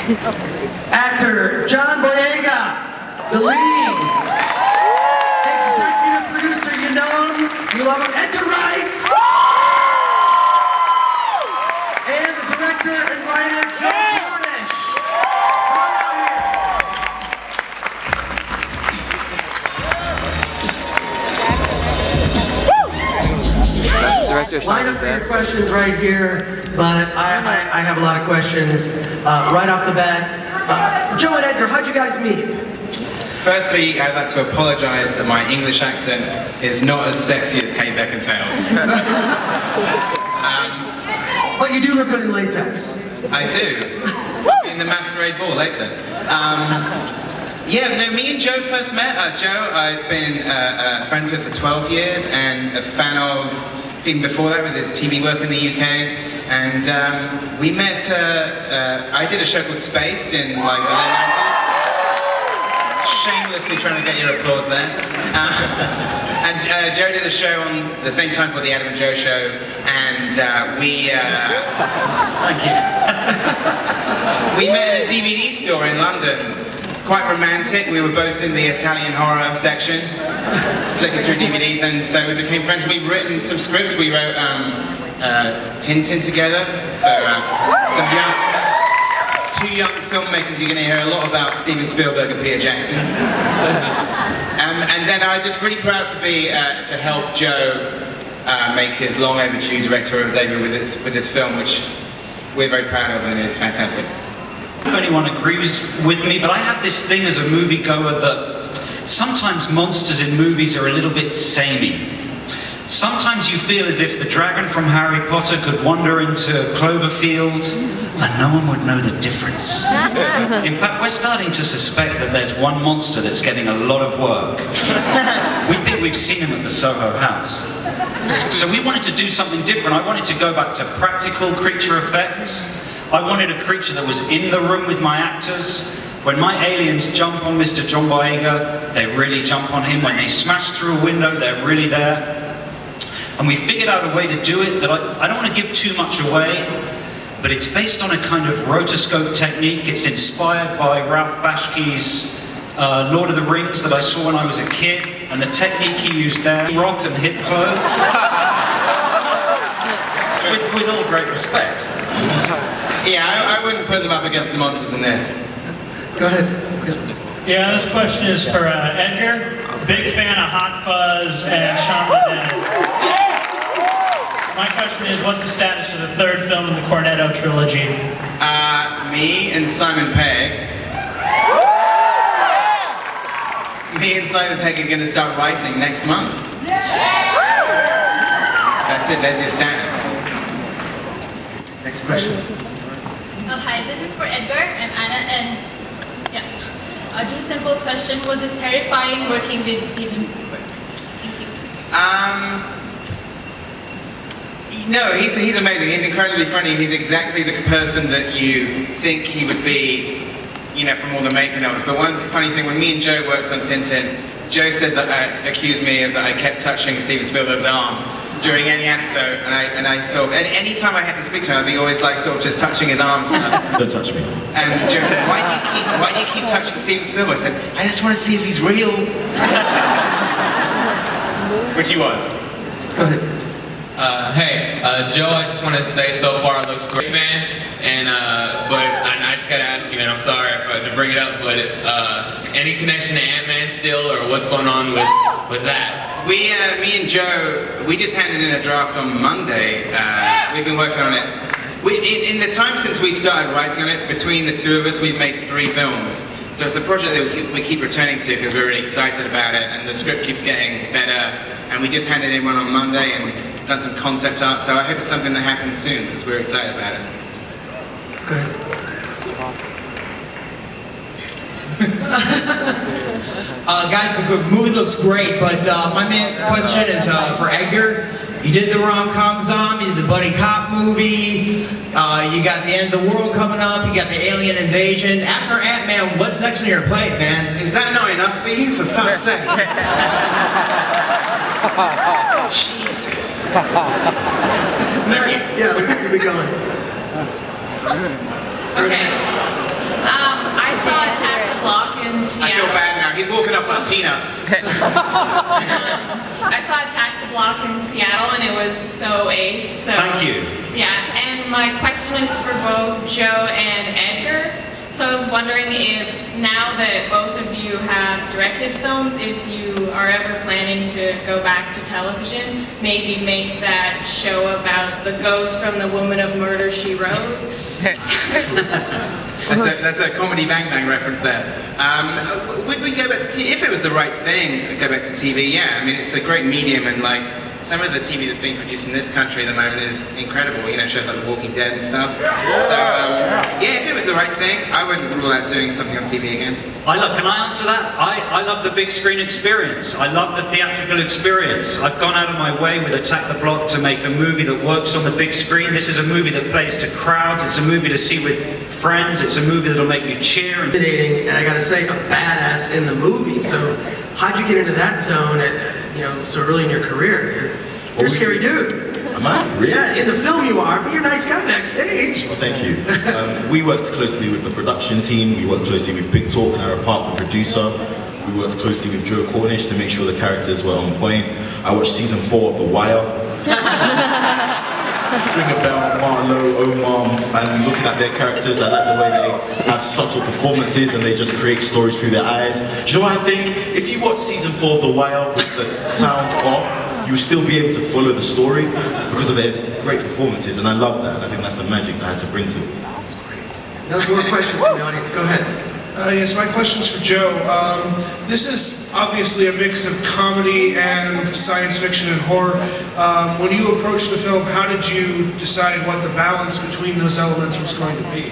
Actor John Boyega, the lead. Executive producer, you know him, you love him, Edgar Wright. And the director and writer, Joe Cornish. Line up for your questions right here, but I have a lot of questions right off the bat. Joe and Edgar, how'd you guys meet? Firstly, I'd like to apologize that my English accent is not as sexy as Kate Beckinsale's. But you do look good in latex. I do. In the masquerade ball later. Yeah, no, me and Joe first met. Joe, I've been friends with for 12 years and a fan of, even before that, with his TV work in the UK. And we met, I did a show called Spaced in like the late 90s. Shamelessly trying to get your applause there. And Joe did a show on the same time called The Adam and Joe Show. And we, thank you. We met at a DVD store in London. Quite romantic. We were both in the Italian horror section, flicking through DVDs, and so we became friends. We've written some scripts. We wrote Tintin together for some two young filmmakers. You're going to hear a lot about Steven Spielberg and Peter Jackson. And then I was just really proud to be to help Joe make his long overdue directorial debut with this film, which we're very proud of, and it's fantastic. If anyone agrees with me, but I have this thing as a moviegoer that sometimes monsters in movies are a little bit samey. Sometimes you feel as if the dragon from Harry Potter could wander into Cloverfield and no one would know the difference. In fact, we're starting to suspect that there's one monster that's getting a lot of work. We think we've seen him at the Soho House. So we wanted to do something different. I wanted to go back to practical creature effects. I wanted a creature that was in the room with my actors. When my aliens jump on Mr. John Boyega, they really jump on him. When they smash through a window, they're really there. And we figured out a way to do it that I don't want to give too much away, but it's based on a kind of rotoscope technique. It's inspired by Ralph Baksh's Lord of the Rings that I saw when I was a kid, and the technique he used there, rock and hip clothes. with all great respect. Yeah, I wouldn't put them up against the monsters in this. Go ahead. Yeah, this question is for Edgar. Big fan of Hot Fuzz and Shaun of the Dead. My question is, what's the status of the third film in the Cornetto trilogy? Me and Simon Pegg. Me and Simon Pegg are going to start writing next month. That's it, there's your status. Next question. Hi, this is for Edgar and Anna, and yeah, just a simple question. Was it terrifying working with Steven Spielberg? Thank you. No, he's amazing. He's incredibly funny. He's exactly the person that you think he would be, you know, from all the making of. But one funny thing, when me and Joe worked on Tintin, Joe said that accused me of that I kept touching Steven Spielberg's arm during any anecdote, and I sort of, any time I had to speak to him, I'd be always like sort of just touching his arms. Don't touch me. And Joe said, why do you keep touching Steven Spielberg? I said, I just want to see if he's real. Which he was. Go ahead. Hey, Joe, I just want to say so far it looks great, man. And but I just gotta ask you, man. I'm sorry to bring it up, but any connection to Ant-Man still, or what's going on with that? Me and Joe, we just handed in a draft on Monday. We've been working on it. In the time since we started writing on it, between the two of us, we've made 3 films. So it's a project that we keep returning to because we're really excited about it, and the script keeps getting better. And we just handed in one on Monday and done some concept art. So I hope it's something that happens soon because we're excited about it. Go ahead. Guys, the movie looks great, but my main question is for Edgar. You did the rom-com zombie, you did the buddy cop movie, you got the end of the world coming up, you got the alien invasion. After Ant-Man, what's next on your plate, man? Is that not enough for you, for fuck's sake? Jesus. Next, yeah, we'll be going. Okay. I feel bad now. He's walking off like peanuts. I saw Attack the Block in Seattle and it was so ace. So, Thank you. Yeah, and my question is for both Joe and Edgar. So I was wondering if now that both of you have directed films, if you are ever planning to go back to television, maybe make that show about the ghost from The Woman of Murder, She Wrote. That's a comedy Bang Bang reference there. Would we go back to TV? If it was the right thing, go back to TV, yeah. I mean, it's a great medium, and like, some of the TV that's being produced in this country at the moment is incredible, you know, shows like The Walking Dead and stuff. So, yeah, if it was the right thing, I wouldn't rule out doing something on TV again. Can I answer that? I love the big screen experience. I love the theatrical experience. I've gone out of my way with Attack the Block to make a movie that works on the big screen. This is a movie that plays to crowds. It's a movie to see with friends. It's a movie that'll make you cheer. And I gotta say, a badass in the movie. So how'd you get into that zone at, so early in your career? You're a scary dude. Am I? Really? Yeah, in the film you are, but you're a nice guy backstage. Well, thank you. We worked closely with the production team. We worked closely with Big Talk and our part, the producer. We worked closely with Joe Cornish to make sure the characters were on point. I watched season 4 of The Wire. Stringer Bell, Marlowe, Omar, and looking at their characters, I like the way they have subtle performances and they just create stories through their eyes. Do you know what I think? If you watch season 4 of The Wire with the sound off, you'll still be able to follow the story because of their great performances, and I love that. I think that's the magic I had to bring to it. That's great. No more questions from the audience. Go ahead. Yes, my question's for Joe. This is obviously a mix of comedy and science fiction and horror. When you approached the film, how did you decide what the balance between those elements was going to be?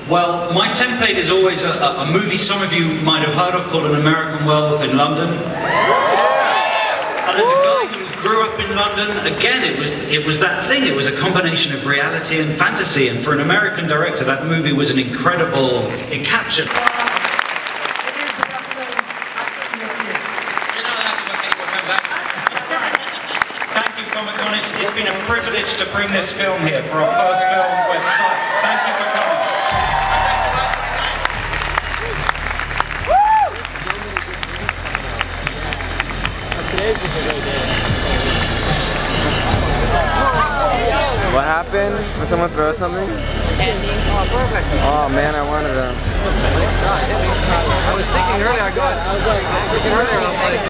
Well, my template is always a movie some of you might have heard of called An American Werewolf in London. And as a guy who grew up in London, again, it was that thing. It was a combination of reality and fantasy. And for an American director, that movie was an incredible. It captured. Thank you, Comic-Con. It's been a privilege to bring this film here for our first film. We're psyched. Thank you for coming. What happened? Did someone throw something? Candy. Oh, perfect. Oh man, I wanted to. I was thinking earlier, I was like,